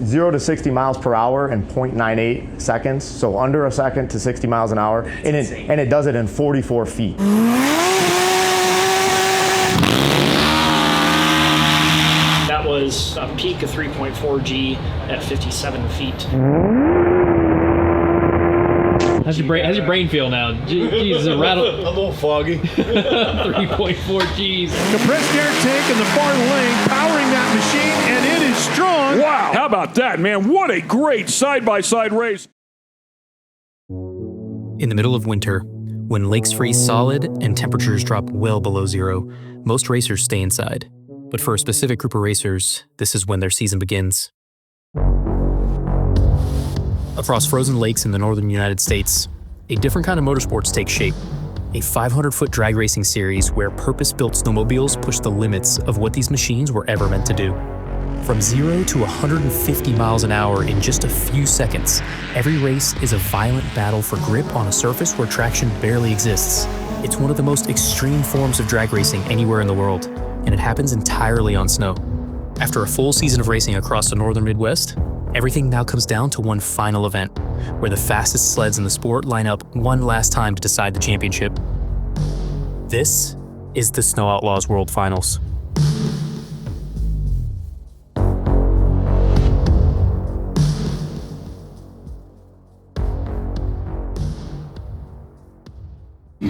0 to 60 miles per hour in 0.98 seconds, so under a second to 60 miles an hour, and it does it in 44 feet. That was a peak of 3.4 G at 57 feet. How's your brain feel now? Jeez, a rattle. A little foggy. 3.4 Gs. Compressed air tank in the far lane, powering that machine, and it is strong. Wow, how about that, man? What a great side-by-side race. In the middle of winter, when lakes freeze solid and temperatures drop well below zero, most racers stay inside. But for a specific group of racers, this is when their season begins. Across frozen lakes in the northern United States, a different kind of motorsports takes shape. A 500-foot drag racing series where purpose-built snowmobiles push the limits of what these machines were ever meant to do. From 0 to 150 miles an hour in just a few seconds, every race is a violent battle for grip on a surface where traction barely exists. It's one of the most extreme forms of drag racing anywhere in the world, and it happens entirely on snow. After a full season of racing across the northern Midwest, everything now comes down to one final event, where the fastest sleds in the sport line up one last time to decide the championship. This is the Snow Outlaws World Finals.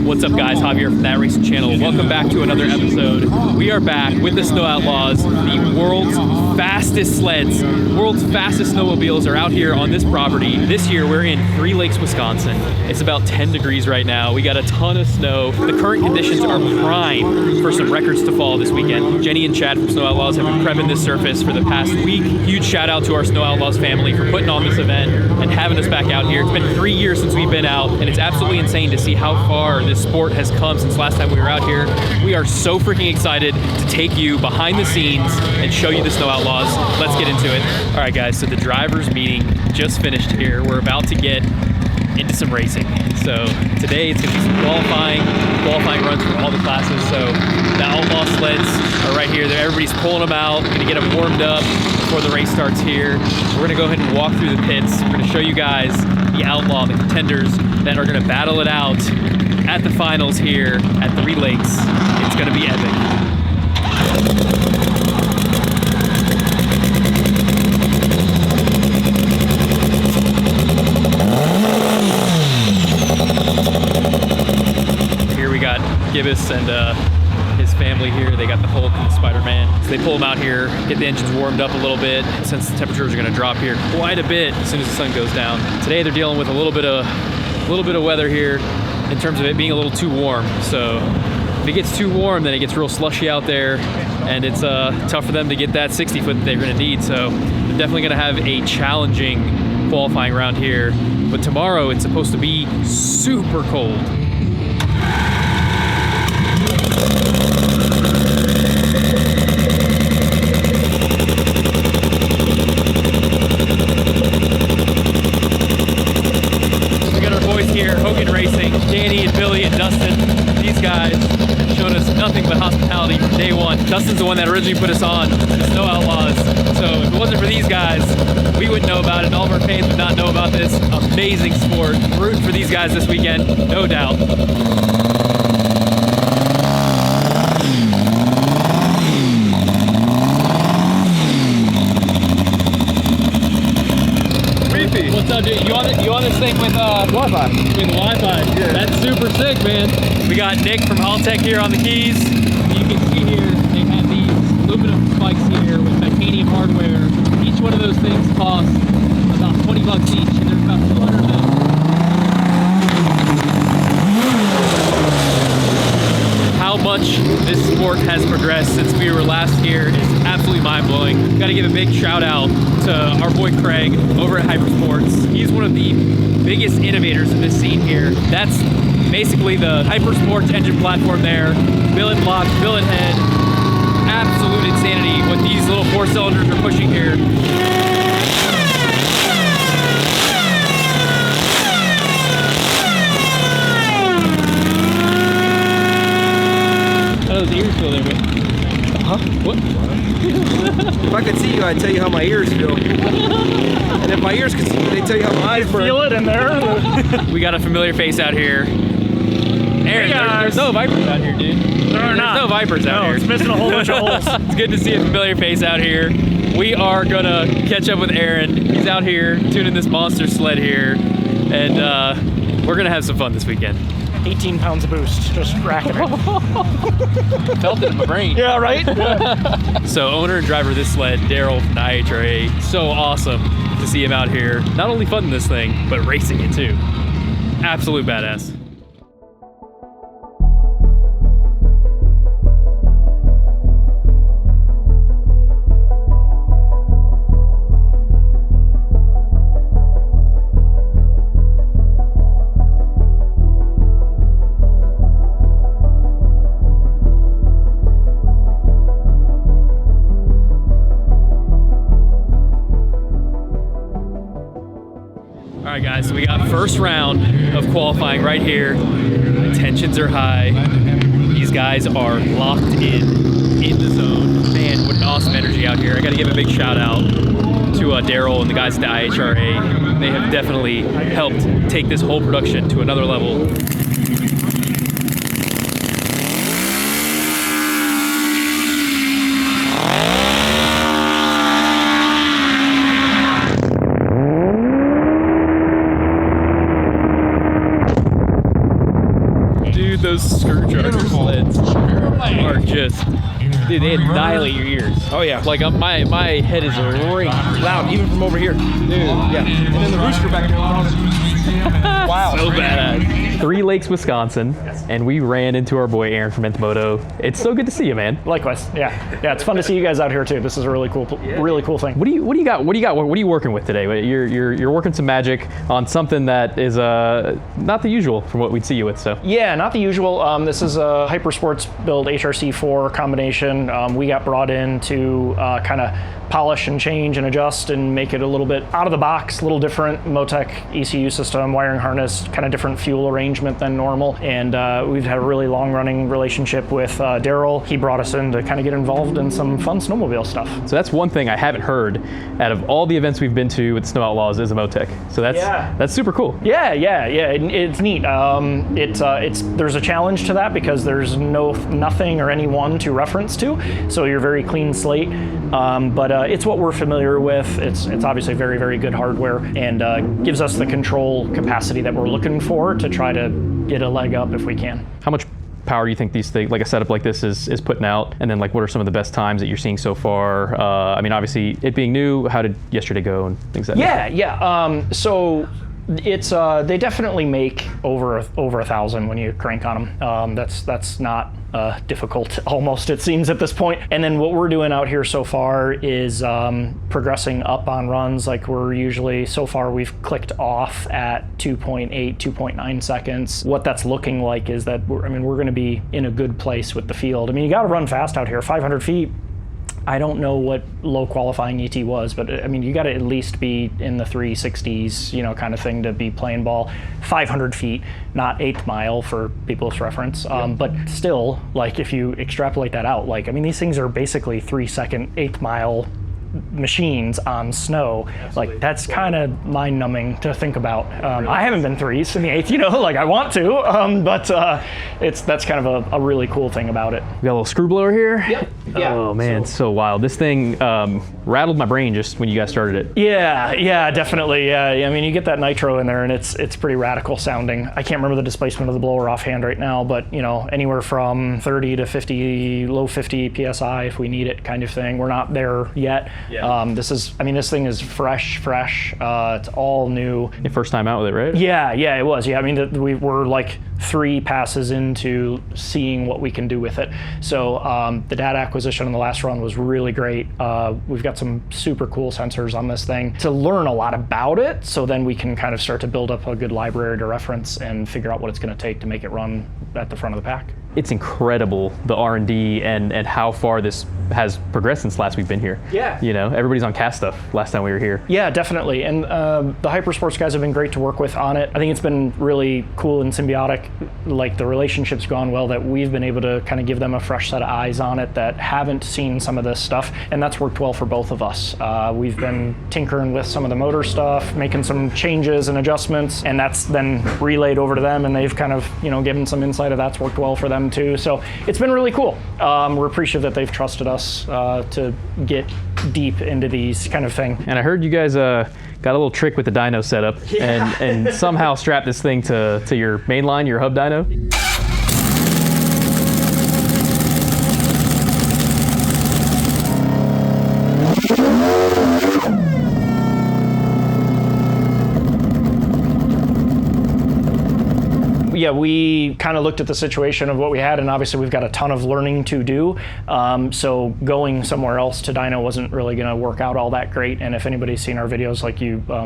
What's up, guys? Javier from That Racing Channel. Welcome back to another episode. We are back with the Snow Outlaws, the world's fastest sleds. World's fastest snowmobiles are out here on this property. This year, we're in Three Lakes, Wisconsin. It's about 10 degrees right now. We got a ton of snow. The current conditions are prime for some records to fall this weekend. Jenny and Chad from Snow Outlaws have been prepping this surface for the past week. Huge shout out to our Snow Outlaws family for putting on this event and having us back out here. It's been 3 years since we've been out, and it's absolutely insane to see how far this sport has come since last time we were out here. We are so freaking excited to take you behind the scenes and show you the Snow Outlaws. Let's get into it. All right, guys, so the drivers' meeting just finished here. We're about to get into some racing. So today it's gonna be some qualifying runs for all the classes. So the Outlaw sleds are right here. Everybody's pulling them out, gonna get them warmed up before the race starts here. We're gonna go ahead and walk through the pits. We're gonna show you guys the Outlaw, the contenders that are gonna battle it out at the finals here at Three Lakes. It's gonna be epic. Here we got Gibbous and his family here. They got the Hulk and the Spider-Man. So they pull them out here, get the engines warmed up a little bit, since the temperatures are gonna drop here quite a bit as soon as the sun goes down. Today they're dealing with a little bit of weather here in terms of it being a little too warm. So if it gets too warm, then it gets real slushy out there, and it's tough for them to get that 60 foot that they're gonna need. So they're definitely gonna have a challenging qualifying round here. But tomorrow it's supposed to be super cold. Danny and Billy and Dustin, these guys have shown us nothing but hospitality from day one. Dustin's the one that originally put us on the Snow Outlaws. So if it wasn't for these guys, we wouldn't know about it. All of our fans would not know about this amazing sport. Rooting for these guys this weekend, no doubt. What's up, dude? You on this thing with Wi-Fi? With Wi-Fi. Yeah. That's super sick, man. We got Nick from Haltech here on the keys. You can see here they have these aluminum spikes here with titanium hardware. Each one of those things costs about 20 bucks each, and there's about 200 of them. How much this sport has progressed since we were last here is absolutely mind-blowing. Got to give a big shout out to our boy Craig over at Hypersports. He's one of the biggest innovators in this scene here. That's basically the Hypersports engine platform there. Billet block, billet head. Absolute insanity what these little 4 cylinders are pushing here. How do those ears feel there, man? Huh? What? If I could see you, I'd tell you how my ears feel. And if my ears can see, they tell you how my eyes burn. Feel it in there. We got a familiar face out here. Aaron, there's no vipers out here, dude. There's no vipers out here. It's missing a whole bunch of holes. It's good to see a familiar face out here. We are gonna catch up with Aaron. He's out here tuning this monster sled here, and we're gonna have some fun this weekend. 18 pounds of boost, just racking it. Felt it in my brain. Yeah, right? So owner and driver of this sled, Daryl from the IHRA, so awesome to see him out here, not only funding this thing, but racing it too. Absolute badass. All right, guys, so we got first round of qualifying right here. The tensions are high. These guys are locked in the zone. Man, what an awesome energy out here. I got to give a big shout out to Daryl and the guys at the IHRA. They have definitely helped take this whole production to another level. Dude, those Procharger sleds are just, dude, they annihilate your ears. Oh yeah. Like my head is ringing. Loud, even from over here. Dude, Yeah. And then the rooster back there. Wow. so badass. 3 Lakes, Wisconsin, and we ran into our boy Aaron from Entmoto. It's so good to see you, man. Likewise, yeah. It's fun to see you guys out here too. This is a really cool thing. What do you got? What are you working with today? You're working some magic on something that is not the usual from what we'd see you with. So Yeah, not the usual. This is a Hypersports build HRC4 combination. We got brought in to kind of polish and change and adjust and make it a little bit out of the box, a little different Motec ECU system, wiring harness, kind of different fuel arrangement than normal. And we've had a really long running relationship with Daryl. He brought us in to kind of get involved in some fun snowmobile stuff. So that's one thing I haven't heard out of all the events we've been to with Snow Outlaws is a Motec. So that's super cool. Yeah. It's neat. There's a challenge to that because there's nothing or anyone to reference to. So you're very clean slate. But it's what we're familiar with. It's obviously very, very good hardware and gives us the control capacity that we're looking for to try to get a leg up if we can. How much power do you think these things, like a setup like this is putting out? And then like what are some of the best times that you're seeing so far? I mean, obviously it being new, how did yesterday go and things like that? Yeah. So it's they definitely make over 1,000 when you crank on them. That's not difficult almost, it seems, at this point. And then what we're doing out here so far is progressing up on runs. Like so far we've clicked off at 2.8, 2.9 seconds. What that's looking like is that we're going to be in a good place with the field. I mean, you got to run fast out here, 500 feet. I don't know what low qualifying ET was, but I mean, you got to at least be in the 360s, kind of thing to be playing ball. 500 feet, not 8th mile for people's reference. But still, like if you extrapolate that out, these things are basically 3-second, 8th mile machines on snow. Like that's kind of mind numbing to think about. I haven't been 3s in the 8th, like I want to, but that's kind of a really cool thing about it. We got a little screw blower here. Yep. Yeah. Oh man, it's so wild. This thing rattled my brain just when you guys started it. Yeah, definitely. Yeah, I mean, you get that nitro in there, and it's pretty radical sounding. I can't remember the displacement of the blower offhand right now, but anywhere from 30 to 50, low 50 psi if we need it, kind of thing. We're not there yet. Yeah. This thing is fresh. It's all new. Your first time out with it, right? Yeah, it was. Yeah, I mean, we were like 3 passes into seeing what we can do with it. So the data acquisition on the last run was really great. We've got some super cool sensors on this thing to learn a lot about it, so then we can kind of start to build up a good library to reference and figure out what it's going to take to make it run at the front of the pack. it's incredible, the R&D and how far this has progressed since last we've been here. Yeah. You know, everybody's on cast stuff last time we were here. Yeah, definitely. And the Hypersports guys have been great to work with on it. I think it's been really cool and symbiotic. Like, the relationship's gone well, that we've been able to kind of give them a fresh set of eyes on it that haven't seen some of this stuff. And that's worked well for both of us. We've been tinkering with some of the motor stuff, making some changes and adjustments, and that's then relayed over to them, and they've kind of, you know, given some insight of that's worked well for them too. So it's been really cool. We're appreciative that they've trusted us to get deep into these kind of thing. And I heard you guys got a little trick with the dyno setup, and somehow strapped this thing to your main line, your hub dyno. Yeah, we kind of looked at the situation of what we had, and obviously we've got a ton of learning to do. So going somewhere else to dyno wasn't really going to work out all that great. And if anybody's seen our videos, like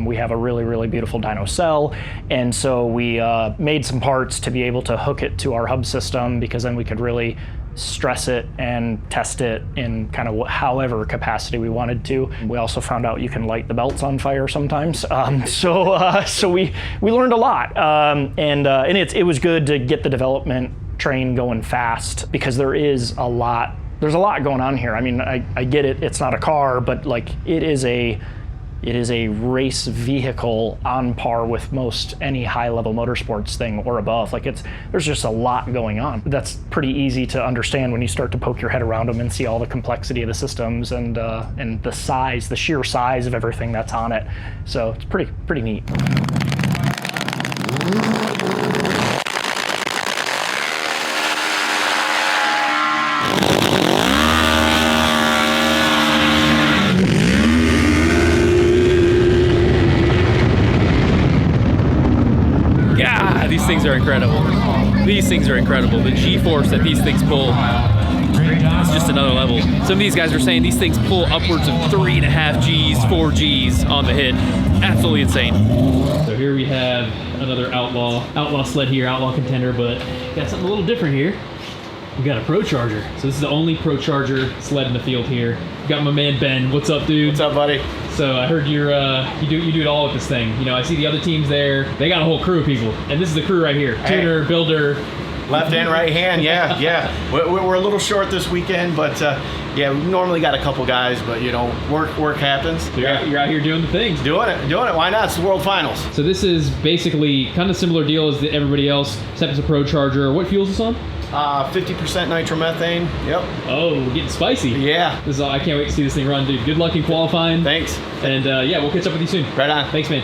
we have a really, really beautiful dyno cell. And so we made some parts to be able to hook it to our hub system, because then we could really stress it and test it in kind of however capacity we wanted to. We also found out you can light the belts on fire sometimes. So we learned a lot, and it was good to get the development train going fast, because there's a lot going on here. I mean, I get it, it's not a car, but like it is a race vehicle on par with most any high-level motorsports thing or above. Like there's just a lot going on. That's pretty easy to understand when you start to poke your head around them and see all the complexity of the systems and the sheer size of everything that's on it. So it's pretty neat. These things are incredible. These things are incredible. The G-force that these things pull, it's just another level. Some of these guys are saying these things pull upwards of 3.5 Gs, 4 Gs on the hit. Absolutely insane. So here we have another outlaw sled here, outlaw contender, but got something a little different here. We got a Procharger. So this is the only Procharger sled in the field here. Got my man Ben. What's up, dude? What's up, buddy? So I heard you do it all with this thing. You know, I see the other teams there. They got a whole crew of people, and this is the crew right here: tuner, builder, left and right hand. Yeah. We're a little short this weekend, but yeah, we normally got a couple guys, but you know, work happens. So you're out here doing the things. Doing it. Why not? It's the World Finals. So this is basically kind of similar deal as everybody else, except it's a Procharger. What fuel is this on? 50% nitromethane. Yep. Oh, we're getting spicy. Yeah. This is I can't wait to see this thing run, dude. Good luck in qualifying. Thanks. And yeah, we'll catch up with you soon. Right on. Thanks, man.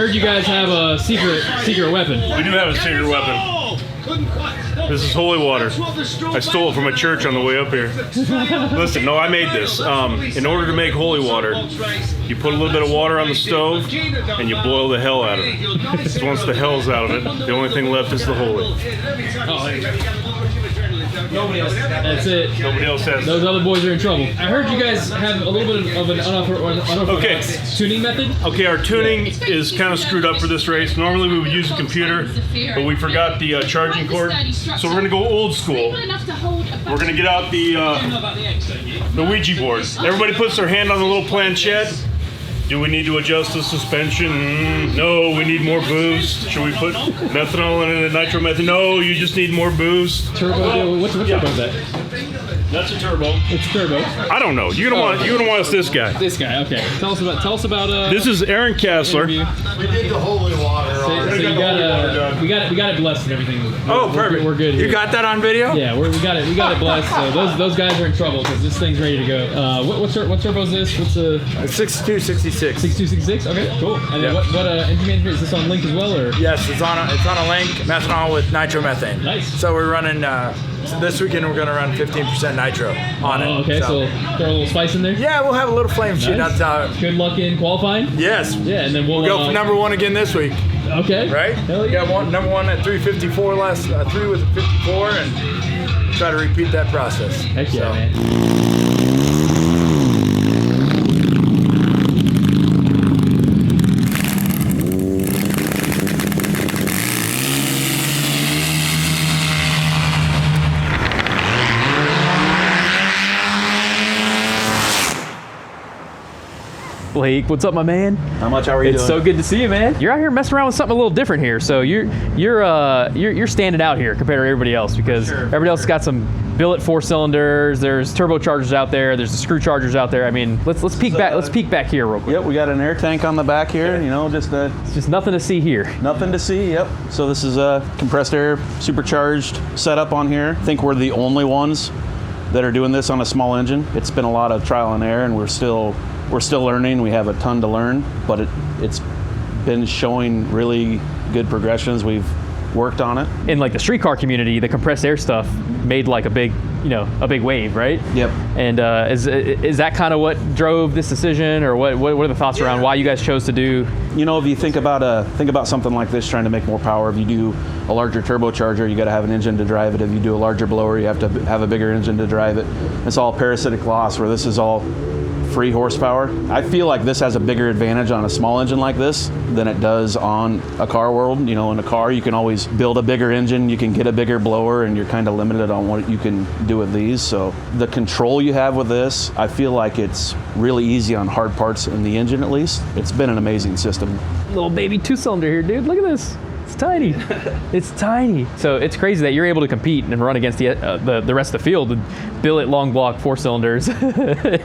You guys have a secret weapon. We do have a secret weapon. This is holy water. I stole it from a church on the way up here. Listen, no, I made this. In order to make holy water, you put a little bit of water on the stove and you boil the hell out of it. So once the hell's out of it, the only thing left is the holy. Oh, there you go. Nobody else. That's it. Nobody else has. Those other boys are in trouble. I heard you guys have a little bit of an unauthorized tuning method. Okay, our tuning is kind of screwed up for this race. Normally we would use a computer, but we forgot the charging cord. So we're going to go old school. We're going to get out the Ouija board. Everybody puts their hand on the little planchette. Do we need to adjust the suspension? No, we need more boost. Should we put methanol in it, nitromethane? No, you just need more boost. Turbo, what's turbo that? That's a turbo. It's a turbo. I don't know. You're gonna want us this guy. This guy, okay. Tell us about This is Aaron Kessler. We did the holy water. So you we got it blessed and everything. Oh, perfect. We're good here. You got that on video? Yeah, we got it blessed. So those guys are in trouble because this thing's ready to go. What turbo is this? What's a 6266. 6266? Okay, cool. And then Yep. what engine management is this on Link as well, or? Yes, it's on a link, methanol with nitromethane. Nice. So we're running this weekend. We're going to run 15% nitro on it. Oh, okay. So throw a little spice in there. Yeah, we'll have a little flame shooting out top. Good luck in qualifying. Yes. Yeah, and then we'll go for number one again this week. Okay. Right? Hell yeah. Got number one at 354 last 3 with a 54 and try to repeat that process. Heck yeah, man. Blake, what's up, my man? How much are you It's so good to see you, man. You're out here messing around with something a little different here. So you're standing out here compared to everybody else because everybody else has got some billet 4 cylinders. There's turbochargers out there. There's the screw chargers out there. I mean, let's peek back. Let's peek back here real quick. Yep, we got an air tank on the back here. You know, just It's just nothing to see here. nothing to see. Yep. So this is a compressed air supercharged setup on here. I think we're the only ones that are doing this on a small engine. It's been a lot of trial and error, and we're still learning. We have a ton to learn, but it's been showing really good progressions. We've worked on it. In like the street car community, the compressed air stuff made like a big wave, right? Yep. And is that kind of what drove this decision, or what are the thoughts around why you guys chose to do? You know, if you think about something like this, trying to make more power. If you do a larger turbocharger, you got to have an engine to drive it. If you do a larger blower, you have to have a bigger engine to drive it. It's all parasitic loss, where this is all free horsepower. I feel like this has a bigger advantage on a small engine like this than it does on a car world. You know, in a car, you can always build a bigger engine, you can get a bigger blower, and you're kind of limited on what you can do with these. So the control you have with this, I feel like it's really easy on hard parts in the engine, at least. It's been an amazing system. Little baby 2-cylinder here, dude. Look at this. It's tiny. It's tiny. So it's crazy that you're able to compete and run against the rest of the field with billet long block 4-cylinders.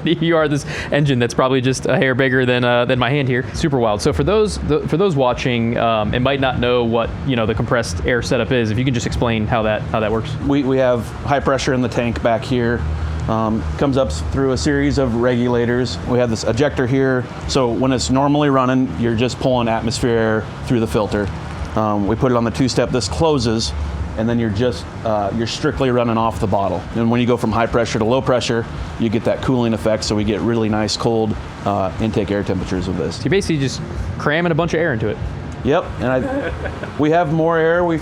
You are this engine that's probably just a hair bigger than my hand here. Super wild. So for those watching and might not know what the compressed air setup is, if you can just explain how that works. We have high pressure in the tank back here. Comes up through a series of regulators. We have this ejector here. So when it's normally running, you're just pulling atmosphere air through the filter. We put it on the 2-step. This closes, and then you're strictly running off the bottle. And when you go from high pressure to low pressure, you get that cooling effect. So we get really nice cold intake air temperatures with this. So you're basically just cramming a bunch of air into it. Yep, and we have more air. We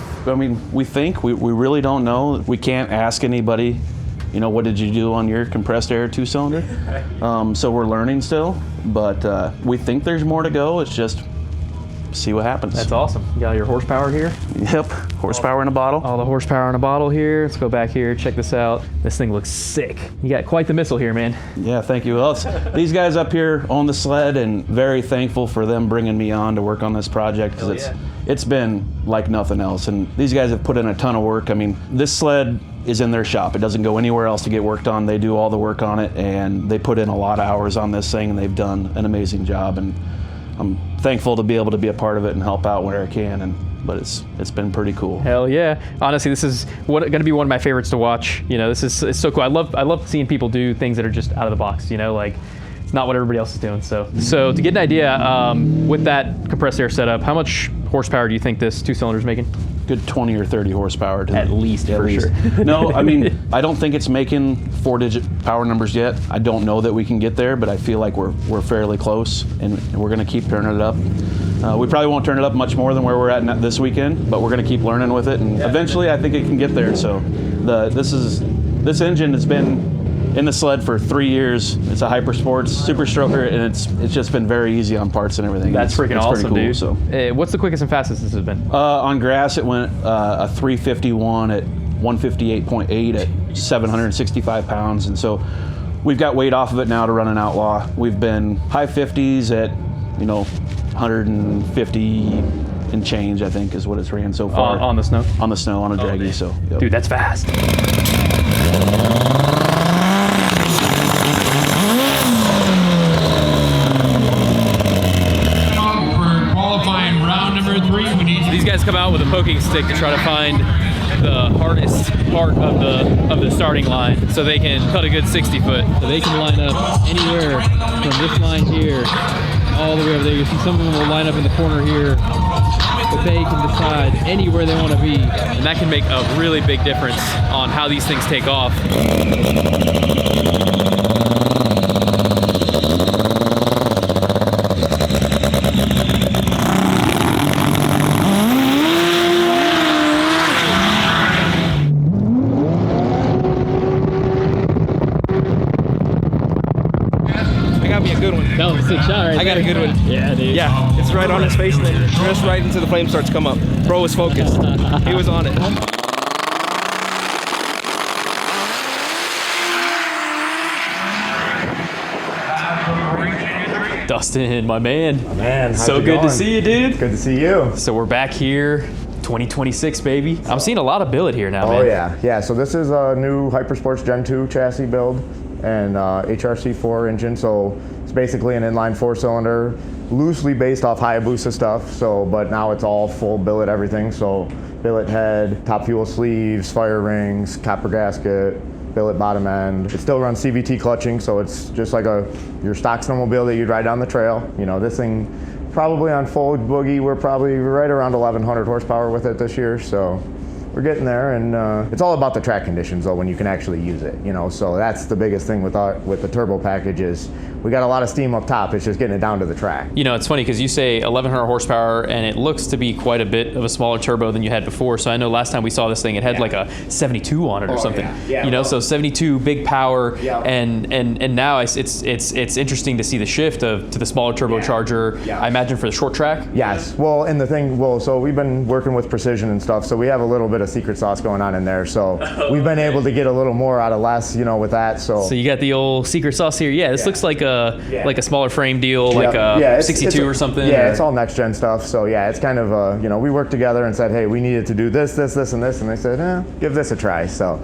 think we really don't know. We can't ask anybody. What did you do on your compressed air 2-cylinder? So we're learning still, but we think there's more to go. It's just see what happens. That's awesome. You got your horsepower here? Yep, horsepower in a bottle. All the horsepower in a bottle here. Let's go back here, check this out. This thing looks sick. You got quite the missile here, man. Yeah, thank you. Well, these guys up here own the sled, and very thankful for them bringing me on to work on this project, because it's been like nothing else. And these guys have put in a ton of work. I mean, this sled is in their shop. It doesn't go anywhere else to get worked on. They do all the work on it, and they put in a lot of hours on this thing, and they've done an amazing job. And I'm thankful to be able to be a part of it and help out where I can. But it's been pretty cool. Hell yeah! Honestly, this is going to be one of my favorites to watch. It's so cool. I love seeing people do things that are just out of the box. Like it's not what everybody else is doing. So to get an idea, with that compressed air setup, how much horsepower do you think this 2-cylinder is making? Good 20 or 30 horsepower. At least, for sure. No, I mean, I don't think it's making 4-digit power numbers yet. I don't know that we can get there, but I feel like we're fairly close, and we're going to keep turning it up. We probably won't turn it up much more than where we're at this weekend, but we're going to keep learning with it, and eventually I think it can get there. So this engine has been in the sled for 3 years. It's a Hyper Sports Super Stroker, and it's just been very easy on parts and everything. That's freaking awesome, cool, dude. So. What's the quickest and fastest this has been? On grass, it went a 351 at 158.8 at 765 pounds, and so we've got weight off of it now to run an Outlaw. We've been high 50s at 150 and change, I think, is what it's ran so far. On the snow? On the snow, on a draggy. So, yep. Dude, that's fast. guys come out with a poking stick to try to find the hardest part of the starting line so they can cut a good 60 foot. So they can line up anywhere from this line here all the way over there. You see some of them will line up in the corner here, but they can decide anywhere they want to be. And that can make a really big difference on how these things take off. That was a sick shot right I got a good one. Yeah, dude. Yeah, it's right on his face and then just right until the flame starts to come up. Bro was focused. He was on it. Dustin, my man. Man, how's so it good going? to see you, dude. Good to see you. So we're back here, 2026, baby. I'm seeing a lot of billet here now, man. Oh yeah. So this is a new Hypersports Gen 2 chassis build and HRC4 engine. So it's basically an inline 4-cylinder, loosely based off Hayabusa stuff. So, but now it's all full billet everything. So billet head, top fuel sleeves, fire rings, copper gasket, billet bottom end. It still runs CVT clutching, so it's just like your stock snowmobile that you'd ride down the trail. You know, this thing probably on full boogie, we're probably right around 1,100 horsepower with it this year. So we're getting there, and it's all about the track conditions though when you can actually use it. You know, so that's the biggest thing with the turbo package is we got a lot of steam up top. It's just getting it down to the track. You know, it's funny because you say 1,100 horsepower, and it looks to be quite a bit of a smaller turbo than you had before. So I know last time we saw this thing, it had like a 72 on it or something. Yeah, you know, so 72 big power, Yeah. and now it's interesting to see the shift to the smaller turbocharger. Yeah. I imagine for the short track. Yes. Well, and the thing, so we've been working with precision and stuff, so we have a little bit of secret sauce going on in there. So we've been able to get a little more out of less, you know, with that. So you got the old secret sauce here. Yeah, this looks like a smaller frame deal, like a 62 or something. Yeah, or? it's all next gen stuff. So yeah, it's kind of you know, we worked together and said, hey, we needed to do this, and this, and they said, give this a try. So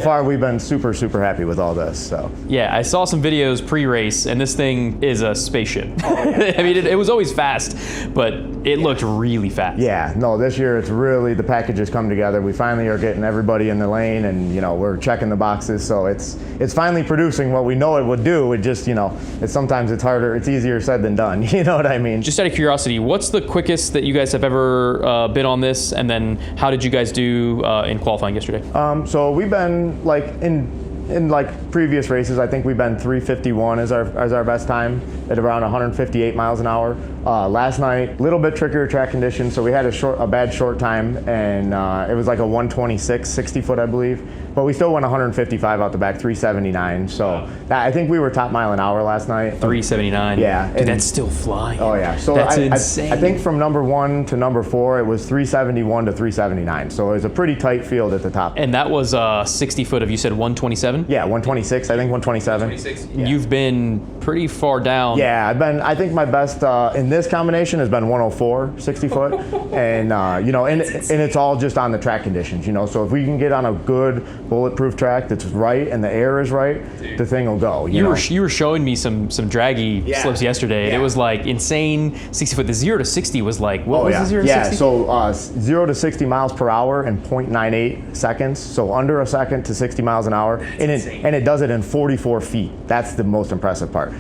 far we've been super happy with all this. So yeah, I saw some videos pre-race, and this thing is a spaceship. I mean, it was always fast, but it looked really fast. Yeah, no, this year it's really, the package has come together. We finally are getting everybody in the lane, and you know, we're checking the boxes. So it's finally producing what we know it would do. It just, you know, sometimes it's harder, it's easier said than done. You know what I mean? Just out of curiosity, what's the quickest that you guys have ever been on this? And then how did you guys do in qualifying yesterday? So we've been like in like previous races, I think we've been 3:51 as our best time at around 158 miles an hour. Last night, a little bit trickier track conditions, so we had a bad short time, and it was like a 126, 60 foot, I believe. But we still went 155 out the back, 379. So I think we were top mile an hour last night. 379. Yeah, dude, that's still flying. Oh yeah, so that's insane. I think from number 1 to number 4, it was 371 to 379. So it was a pretty tight field at the top. And that was 60 foot of, you said 127? Yeah, 126. I think 127. 126. Yeah. You've been pretty far down. Yeah, I think my best in this combination has been 104, 60 foot, and you know, and it's all just on the track conditions. You know, so if we can get on a good bulletproof track that's right and the air is right, the thing will go. You were showing me some draggy slips yesterday. And it was like insane 60 foot. The 0 to 60 was like, what was the 0 to 60? So 0 to 60 miles per hour in 0.98 seconds. So under a second to 60 miles an hour, and it does it in 44 feet. That's the most impressive part.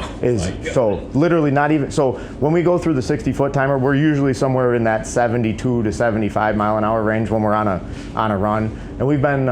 So literally not even. So when we go through the 60 foot timer, we're usually somewhere in that 72 to 75 mile an hour range when we're on a run, and we've been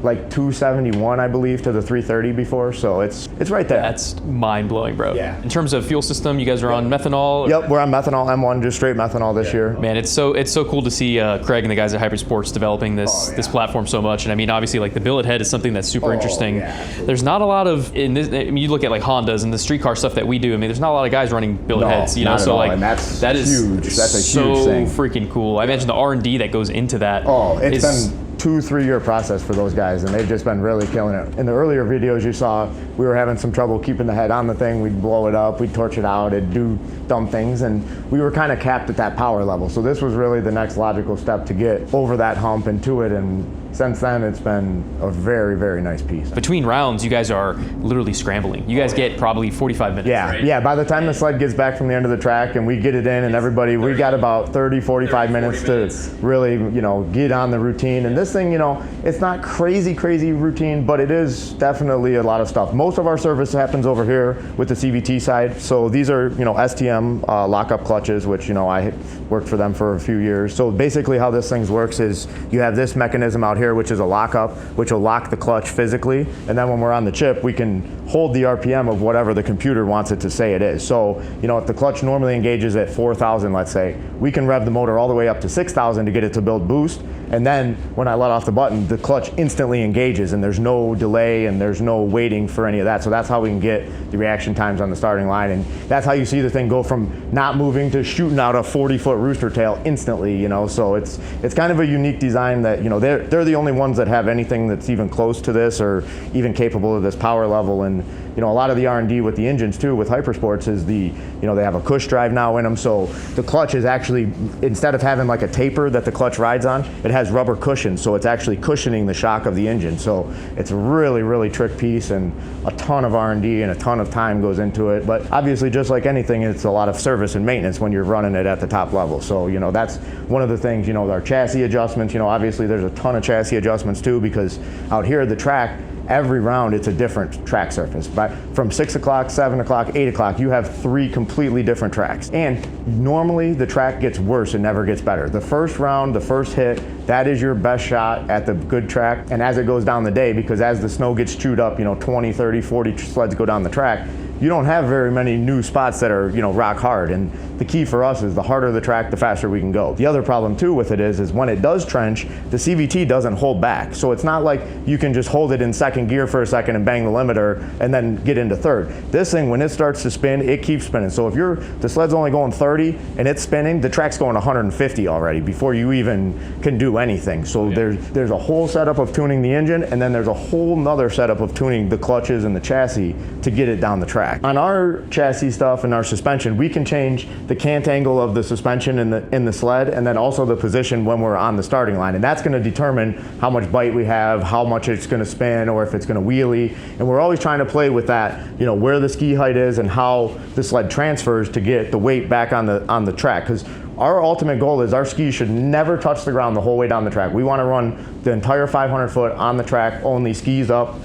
like 271, I believe, to the 330 before. So it's right there. That's mind blowing, bro. Yeah. In terms of fuel system, you guys are on methanol. Yep, we're on methanol M1, just straight methanol this year. Man, it's so cool to see Craig and the guys at Hypersports developing this platform so much. And I mean, obviously, like the billet head is something that's super interesting. Yeah, there's not a lot of I mean, you look at like Hondas and the street car stuff that we do. I mean, there's not a lot of guys running billet heads. You know, not so at all. like And that's huge. That's a so huge thing. Freaking cool. I imagine the R&D that goes into that. Oh, it's been 2-3 year process for those guys, and they've just been really killing it. In the earlier videos you saw, we were having some trouble keeping the head on the thing. We'd blow it up, we'd torch it out, it'd do dumb things, and we were kind of capped at that power level. So this was really the next logical step to get over that hump and to it and since then it's been a very, very nice piece. Between rounds, you guys are literally scrambling. You guys get probably 45 minutes, Yeah, right? yeah, by the time the sled gets back from the end of the track and we get it in and everybody, we got about 30, 45 minutes to really, you know, get on the routine. And this thing, you know, it's not crazy routine, but it is definitely a lot of stuff. Most of our service happens over here with the CVT side. So these are, you know, STM lockup clutches, which, you know, I worked for them for a few years. So basically how this thing works is you have this mechanism out here, which is a lockup, which will lock the clutch physically. And then when we're on the chip, we can hold the RPM of whatever the computer wants it to say it is. So, you know, if the clutch normally engages at 4,000, let's say, we can rev the motor all the way up to 6,000 to get it to build boost. And then when I let off the button, the clutch instantly engages and there's no delay and there's no waiting for any of that. So that's how we can get the reaction times on the starting line. And that's how you see the thing go from not moving to shooting out a 40-foot rooster tail instantly, you know. So it's kind of a unique design that, you know, they're the only ones that have anything that's even close to this or even capable of this power level. And, you know, a lot of the R&D with the engines too, with Hypersports is you know, they have a cush drive now in them. So the clutch is actually, instead of having like a taper that the clutch rides on, it has rubber cushions. So it's actually cushioning the shock of the engine. So it's a really, really trick piece, and a ton of R&D and a ton of time goes into it. But obviously, just like anything, it's a lot of service and maintenance when you're running it at the top level. So, you know, that's one of the things, you know, our chassis adjustments, you know, obviously there's a ton of chassis adjustments too, because out here at the track, every round it's a different track surface. But from 6 o'clock, 7 o'clock, 8 o'clock, you have 3 completely different tracks. And normally the track gets worse and never gets better. The first round, the first hit, that is your best shot at the good track. And as it goes down the day, because as the snow gets chewed up, you know, 20, 30, 40 sleds go down the track, you don't have very many new spots that are, you know, rock hard. And the key for us is the harder the track, the faster we can go. The other problem too with it is when it does trench, the CVT doesn't hold back. So it's not like you can just hold it in second gear for a second and bang the limiter and then get into third. This thing, when it starts to spin, it keeps spinning. So if the sled's only going 30 and it's spinning, the track's going 150 already before you even can do anything. So there's a whole setup of tuning the engine, and then there's a whole nother setup of tuning the clutches and the chassis to get it down the track. On our chassis stuff and our suspension, we can change the cant angle of the suspension in the sled, and then also the position when we're on the starting line. And that's going to determine how much bite we have, how much it's going to spin, or if it's going to wheelie. And we're always trying to play with that, you know, where the ski height is and how the sled transfers to get the weight back on the track. Because our ultimate goal is our skis should never touch the ground the whole way down the track. We want to run the entire 500 foot on the track, only skis up,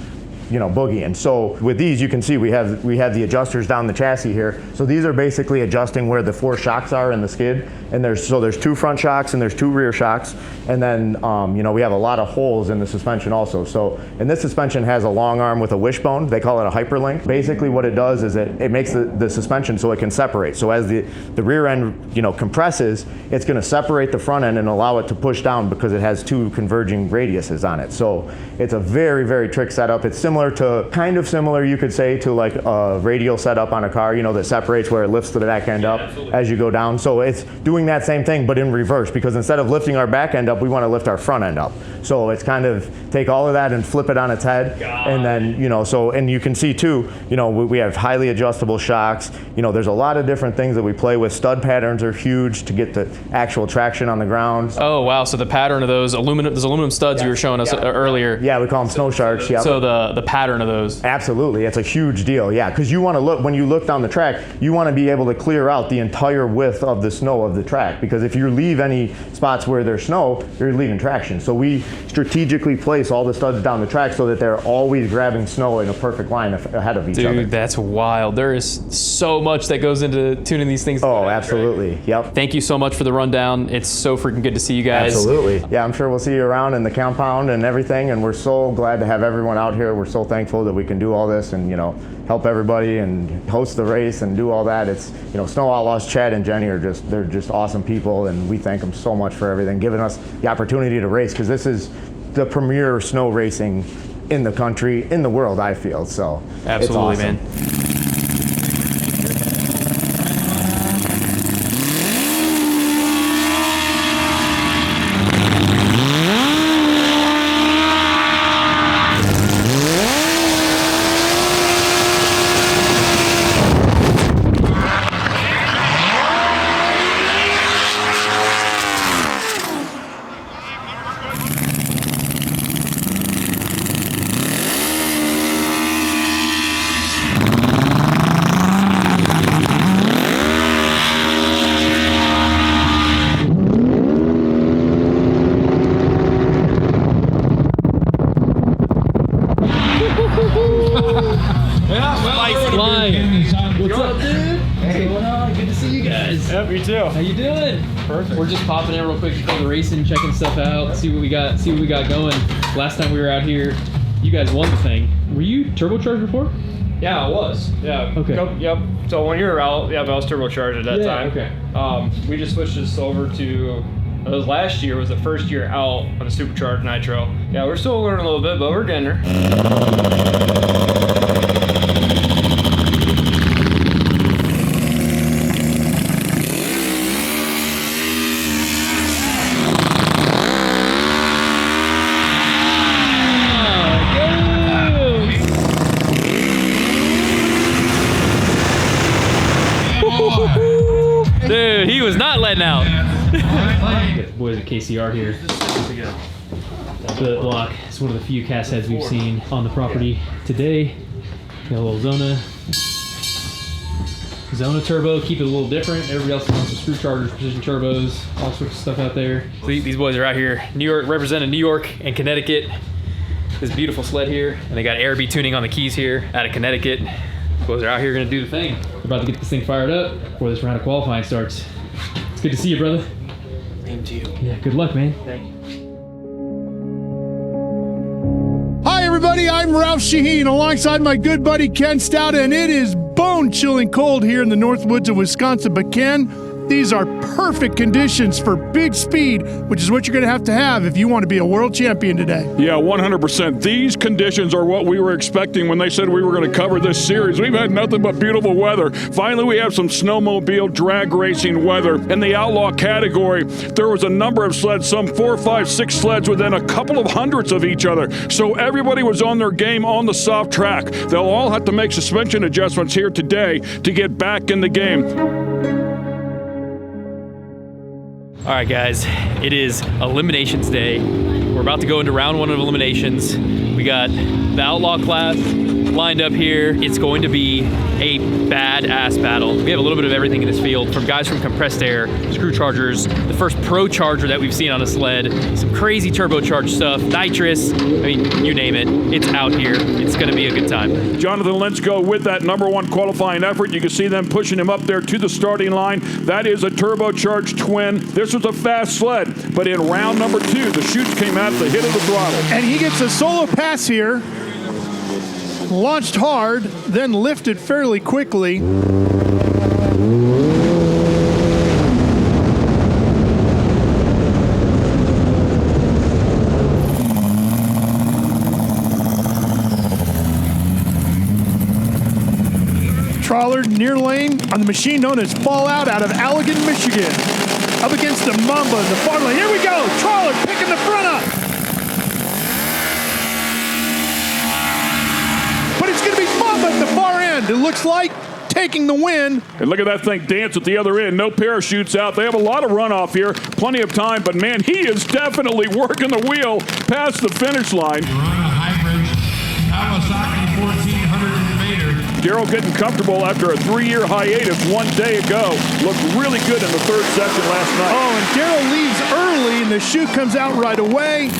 you know, boogie. And so with these, you can see we have the adjusters down the chassis here. So these are basically adjusting where the 4 shocks are in the skid. And there's 2 front shocks and there's 2 rear shocks. And then, you know, we have a lot of holes in the suspension also. So, and this suspension has a long arm with a wishbone. They call it a hyperlink. Basically what it does is it makes the suspension so it can separate. So as the rear end, you know, compresses, it's going to separate the front end and allow it to push down because it has 2 converging radiuses on it. So it's a very, very trick setup. It's kind of similar, you could say, to like a radial setup on a car, you know, that separates where it lifts the back end up as you go down. So it's doing that same thing, but in reverse, because instead of lifting our back end up, we want to lift our front end up. So it's kind of take all of that and flip it on its head. And then, you know, so, and you can see too, you know, we have highly adjustable shocks. You know, there's a lot of different things that we play with. Stud patterns are huge to get the actual traction on the ground. Oh, wow. So the pattern of those aluminum studs you were showing us earlier. Yeah, we call them snow sharks. Yeah. So the pattern of those. Absolutely, it's a huge deal. Yeah, because you want to look, when you look down the track, you want to be able to clear out the entire width of the snow of the track, because if you leave any spots where there's snow, you're leaving traction. So we strategically place all the studs down the track so that they're always grabbing snow in a perfect line ahead of each other. Dude, that's wild. There is so much that goes into tuning these things. Oh, absolutely. Yep. Thank you so much for the rundown. It's so freaking good to see you guys. Absolutely. Yeah, I'm sure we'll see you around in the compound and everything, and we're so glad to have everyone out here. We're so thankful that we can do all this and, you know, help everybody and host the race and do all that. It's, you know, Snow Outlaws, Chad and Jenny they're just awesome people, and we thank them so much for everything, giving us the opportunity to race, because this is the premier snow racing in the country, in the world, I feel. So absolutely, it's awesome. Man. What's going on? Good to see you guys. Yep, you too. How you doing? Perfect. We're just popping in real quick before the racing, checking stuff out, see what we got going. Last time we were out here, you guys won the thing. Were you turbocharged before? Yeah, it was. Yeah. Okay. Yep. So when you were out, yeah, I was turbocharged at that time. Okay. We just switched this over to. It was last year. Was the first year out on the supercharged nitro. Yeah, we're still learning a little bit, but we're getting there. Dude, he was not letting out. Got the boys at KCR here. Billet block. It's one of the few cast heads we've seen on the property today. Got a little Zona turbo, keep it a little different. Everybody else wants some screw chargers, precision turbos, all sorts of stuff out there. So these boys are out here, New York, representing New York and Connecticut. This beautiful sled here, and they got Airby tuning on the keys here out of Connecticut. Boys are out here gonna do the thing. We're about to get this thing fired up before this round of qualifying starts. It's good to see you, brother. Same to you. Yeah, good luck, man. Thank you. Hi, everybody. I'm Ralph Shaheen alongside my good buddy Ken Stout, and it is bone-chilling cold here in the North Woods of Wisconsin. But Ken, these are perfect conditions for big speed, which is what you're going to have if you want to be a world champion today. Yeah, 100%. These conditions are what we were expecting when they said we were going to cover this series. We've had nothing but beautiful weather. Finally, we have some snowmobile drag racing weather. In the outlaw category, there was a number of sleds, some 4, 5, 6 sleds within a couple of hundreds of each other. So everybody was on their game on the soft track. They'll all have to make suspension adjustments here today to get back in the game. All right, guys, it is Eliminations Day. We're about to go into round 1 of Eliminations. We got the Outlaw class lined up here. It's going to be a badass battle. We have a little bit of everything in this field, from guys from compressed air, screw chargers, the first Procharger that we've seen on a sled, some crazy turbocharged stuff, nitrous, I mean, you name it, it's out here. It's gonna be a good time. Jonathan Lensko with that #1 qualifying effort. You can see them pushing him up there to the starting line. That is a turbocharged twin. This was a fast sled, but in round number 2, the chutes came out the hit of the throttle. And he gets a solo pass here. Launched hard, then lifted fairly quickly. Trawler near lane on the machine known as Fallout out of Allegan, Michigan. Up against the Mamba in the far lane. Here we go. Trawler picking the front up. But it's going to be Mamba at the far end. It looks like taking the win. And look at that thing dance at the other end. No parachutes out. They have a lot of runoff here. Plenty of time, but man, he is definitely working the wheel past the finish line. Hybrid Kawasaki 1400 Invader. Darrell getting comfortable after a 3-year hiatus 1 day ago. Looked really good in the 3rd section last night. Oh, and Darrell leaves early, and the chute comes out right away.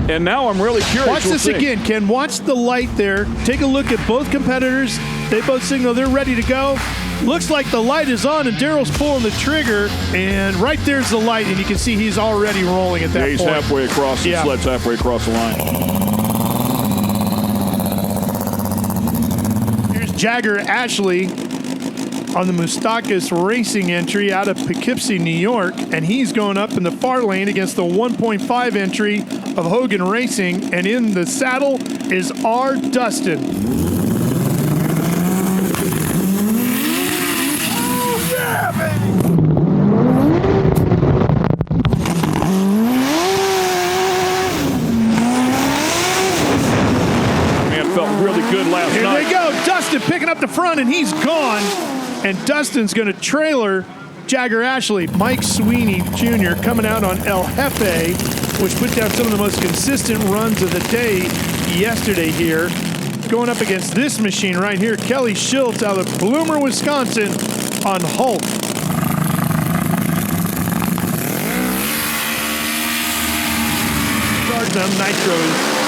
And now I'm really curious. Watch this again, Ken. Watch the light there. Take a look at both competitors. They both signal they're ready to go. Looks like the light is on, and Darrell's pulling the trigger. And right there's the light, and you can see he's already rolling at that point. He's halfway across. The sled's halfway across the line. Here's Jagger Ashley on the Mustakas Racing entry out of Poughkeepsie, New York, and he's going up in the far lane against the 1.5 entry of Hogan Racing, and in the saddle is R. Dustin. Oh, yeah, baby! Man, felt really good last night. Here they go, Dustin picking up the front, and he's gone. And Dustin's going to trailer Jagger Ashley. Mike Sweeney Jr. coming out on El Jefe, which put down some of the most consistent runs of the day yesterday here. Going up against this machine right here, Kelly Schultz out of Bloomer, Wisconsin on Hulk. them, nitros.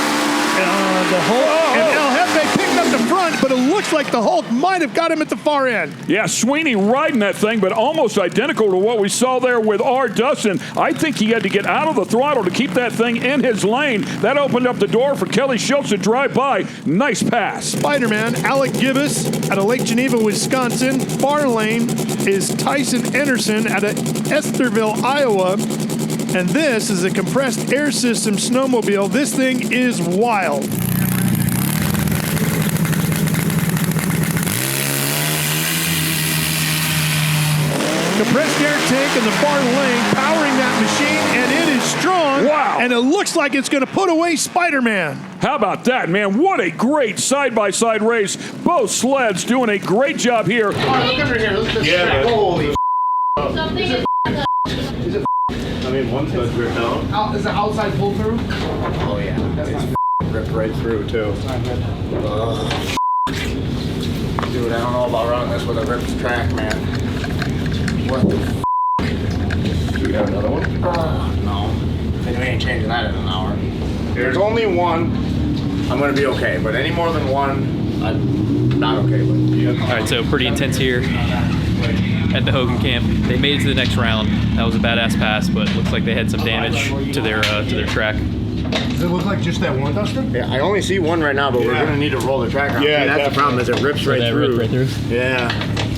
The Hulk and El Jefe picked up the front, but it looks like the Hulk might have got him at the far end. Yeah, Sweeney riding that thing, but almost identical to what we saw there with R. Dustin. I think he had to get out of the throttle to keep that thing in his lane. That opened up the door for Kelly Schultz to drive by. Nice pass. Spider-Man, Alec Gibbous out of Lake Geneva, Wisconsin. Far lane is Tyson Anderson out of Estherville, Iowa. And this is a compressed air system snowmobile. This thing is wild. Compressed air tank in the far lane, powering that machine, and it is strong. Wow. And it looks like it's going to put away Spider-Man. How about that, man? What a great side-by-side race. Both sleds doing a great job here. Oh, look over here. Look at this track. Holy I mean, one sled's ripped out. Is the outside pull through? Oh, yeah. It's ripped right through, too. Dude, I don't know about running this with a ripped track, man. What the Do we have another one? no. We ain't changing that in an hour. There's only one. I'm going to be okay, but any more than one, I'm not okay with. All right, so pretty intense here at the Hogan camp. They made it to the next round. That was a badass pass, but it looks like they had some damage to their track. Does it look like just that one, Dustin? Yeah, I only see one right now, but we're gonna need to roll the track around. Yeah, see, that's the problem, is it rips right through. Right through. Yeah.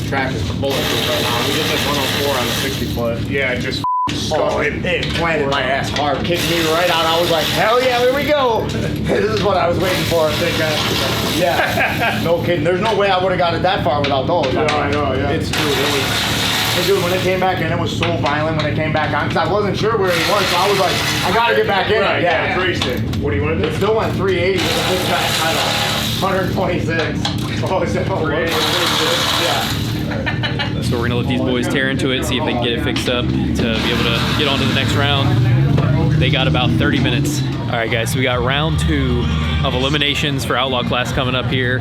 Track is bulletproof right now. We did this 104 on the 60 foot. Yeah, it just it planted my ass hard, kicked me right out. I was like, hell yeah, here we go. This is what I was waiting for. Yeah, no kidding. There's no way I would have got it that far without those. Yeah, I know, yeah. It's true. Dude, when it came back in, it was so violent when it came back on, because I wasn't sure where he was, so I was like, I gotta get back in it. Yeah, raced it. What do you want to do? it still went 380 with a big fat title. 126. Oh, is that 380? Yeah. So we're gonna let these boys tear into it, see if they can get it fixed up to be able to get on to the next round. They got about 30 minutes. All right, guys, so we got round 2 of Eliminations for Outlaw class coming up here.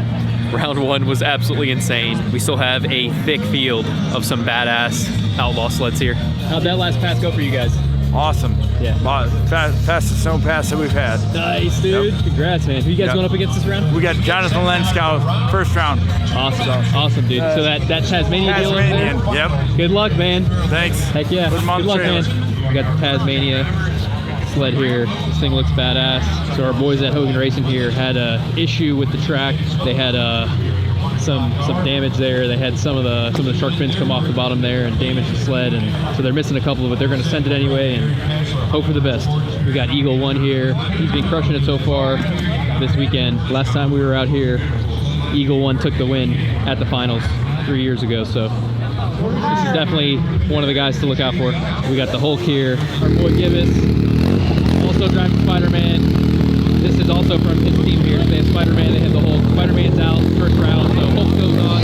Round 1 was absolutely insane. We still have a thick field of some badass Outlaw sleds here. How'd that last pass go for you guys? Awesome. Yeah. Fastest snow pass that we've had. Nice, dude. Yep. Congrats, man. Who you guys going up against this round? We got Jonathan Lenskow, first round. Awesome. Awesome, dude. So that Tasmania deal is there? Tasmanian, yep. Good luck, man. Thanks. Heck yeah. Put 'em on Good the luck, trailers. man. We got the Tasmania sled here. This thing looks badass. So our boys at Hogan Racing here had a issue with the track. They had some damage there. They had some of the shark fins come off the bottom there and damage the sled, and so they're missing a couple of it. They're going to send it anyway and hope for the best. We got Eagle 1 here. He's been crushing it so far this weekend. Last time we were out here, Eagle 1 took the win at the finals 3 years ago, so this is definitely one of the guys to look out for. We got the Hulk here. Our boy Gibbous, also driving Spider-Man. This is also from his team here. They have Spider-Man, they have the Hulk. Spider-Man's out, first round, so Hulk goes on.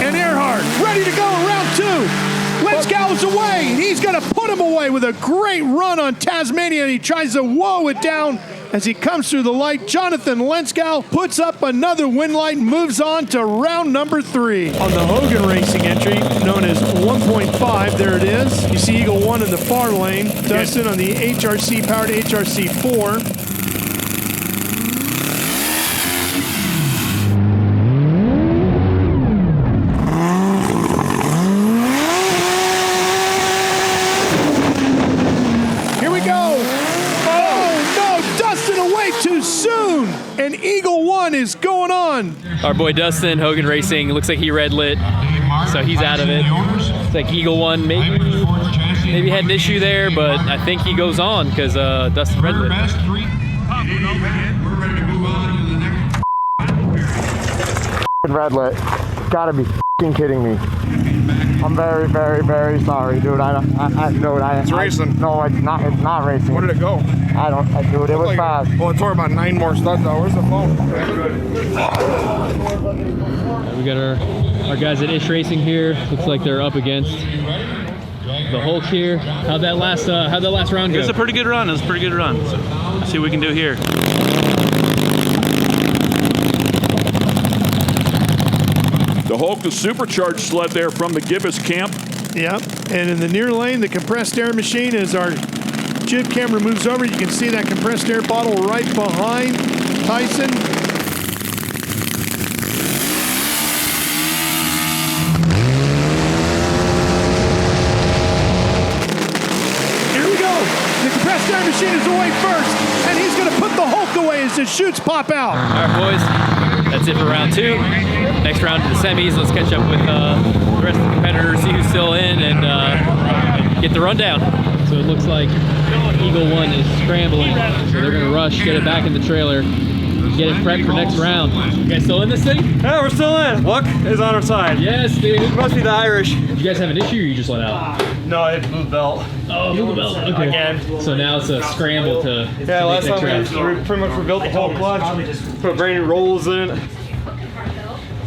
And Earhart, ready to go in round 2. Lenskow's away, and he's going to put him away with a great run on Tasmania, and he tries to woe it down as he comes through the light. Jonathan Lenskow puts up another win light and moves on to round number 3. On the Hogan Racing entry, known as 1.5, there it is. You see Eagle 1 in the far lane. Dustin on the HRC-powered HRC4. And Eagle 1 is going on. Our boy Dustin, Hogan Racing, looks like he red lit, so he's out of it. It's like Eagle 1 maybe had an issue there, but I think he goes on because Dustin red lit. Red lit. Gotta be kidding me. I'm very, very, very sorry, dude. It's racing. No, it's not racing. Where did it go? Dude, it was fast. Well, it tore about 9 more studs out. Where's the phone? We got our guys at Ish Racing here. Looks like they're up against the Hulk here. How'd that last round go? It was a pretty good run. So let's see what we can do here. The Hulk, the supercharged sled there from the Gibbous camp. Yep. And in the near lane, the compressed air machine, as our jib camera moves over, you can see that compressed air bottle right behind Tyson. Here we go. The compressed air machine is away first, and he's going to put the Hulk away as the chutes pop out. All right, boys. That's it for round 2. Next round to the semis. Let's catch up with the rest of the competitors, see who's still in, and get the rundown. So it looks like Eagle 1 is scrambling. So they're going to rush, get it back in the trailer, get it prepped for next round. You guys still in this thing? Yeah, we're still in. Luck is on our side. Yes, dude. It must be the Irish. Did you guys have an issue or you just let out? No, I blew the belt. Oh, blew the belt. Okay. Again. So now it's a scramble to Yeah, last make time next round. we pretty much rebuilt the whole clutch, put brand new rolls in it.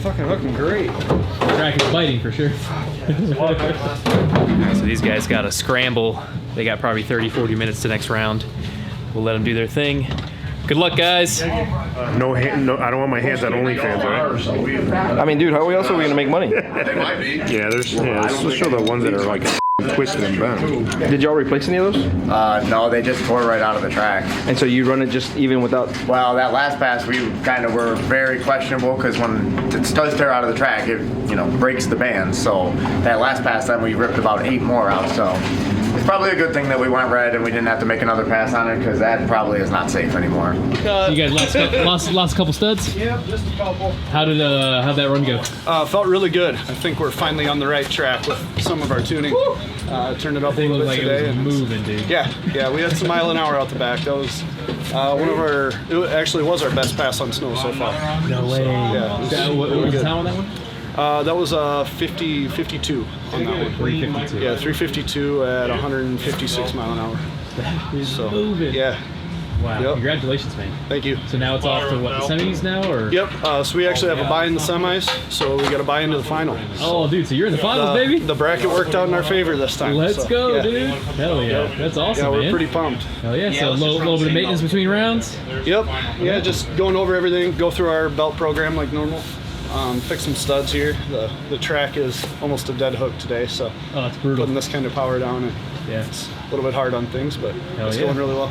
Fucking looking great. The track is biting for sure. So these guys got a scramble. They got probably 30-40 minutes to next round. We'll let them do their thing. Good luck, guys. No, I don't want my hands on OnlyFans, right? I mean, dude, how else are we gonna make money? Yeah, let's show the ones that are like twisted and bent. Did y'all replace any of those? No, they just tore right out of the track. And so you run it just even without? Well, that last pass we kind of were very questionable because when it does tear out of the track, it breaks the bands. So that last pass, then we ripped about 8 more out. So it's probably a good thing that we went red and we didn't have to make another pass on it because that probably is not safe anymore. So you guys lost a couple studs? Yeah, just a couple. How'd that run go? Felt really good. I think we're finally on the right track with some of our tuning. Turned it up a little bit today. It was moving, dude. Yeah, we had some mile an hour out the back. That was one of our. It actually was our best pass on snow so far. No way. Yeah. What was the time on that one? That was 50-52 on that one. 352. Yeah, 352 at 156 mile an hour. That is So, moving. Yeah. Wow. Yep. Congratulations, man. Thank you. So now it's off to what, the semis now, or? Yep. So we actually have a bye in the semis, so we got to buy into the final. Oh, dude. So you're in the finals, baby. The bracket worked out in our favor this time. Let's go, yeah. dude. Hell yeah. Yep. That's awesome, Yeah, we're man. pretty pumped. Hell yeah. So a little bit of maintenance between rounds. Yep. Yeah, just going over everything. Go through our belt program like normal. Fix some studs here. The track is almost a dead hook today, so it's brutal. Putting this kind of power down, it's a little bit hard on things, but it's going really well.